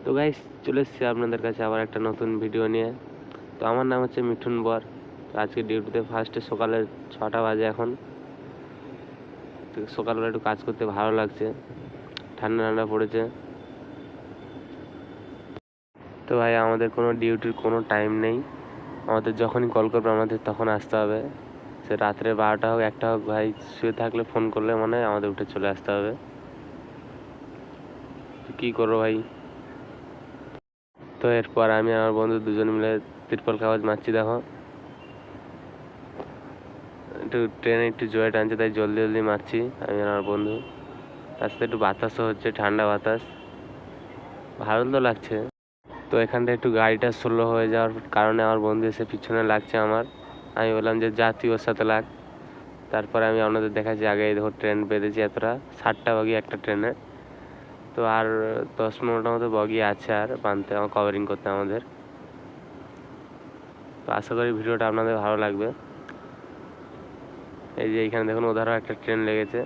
তো গাইস, চলে এসেছি আপনাদের কাছে আবার একটা নতুন ভিডিও নিয়ে। তো আমার নাম হচ্ছে মিঠুন বর। তো আজকে ডিউটিতে ফার্স্টে সকালে 6টা বাজে এখন। তো সকালবেলা একটু কাজ করতে ভালো লাগছে, ঠান্ডা ঠান্ডা পড়েছে। তো ভাই, আমাদের কোনো ডিউটির কোনো টাইম নেই। আমাদের যখনই কল করবে আমাদের তখন আসতে হবে। সে রাত্রে 12টা হোক 1টা হোক, ভাই শুয়ে থাকলে ফোন করলে মানে আমাদের উঠে চলে আসতে হবে। তো কী করবো ভাই। তো এরপর আমি আমার বন্ধু দুজন মিলে তিরপল কাগজ মারছি। দেখো, একটু ট্রেনে একটু জয়ে টানছে, তাই জলদি জলদি মারছি আমি আর আমার বন্ধু। তার সাথে একটু বাতাসও হচ্ছে, ঠান্ডা বাতাস, ভালো তো লাগছে। তো এখানটা একটু গাড়িটা স্লো হয়ে যাওয়ার কারণে আমার বন্ধু এসে পিছনে লাগছে আমার। আমি বললাম যে যা তুই ওর সাথে লাগ। তারপরে আমি আপনাদের দেখাচ্ছি, আগে দেখো ট্রেন বেঁধেছি এতটা, 7টা বগি একটা ট্রেনে। তো আর 10-15টার মতো বগি আছে আর বানতে, আমার কভারিং করতে আমাদের। তো আশা করি ভিডিওটা আপনাদের ভালো লাগবে। এই যে এইখানে দেখুন, ওধারও একটা ট্রেন লেগেছে।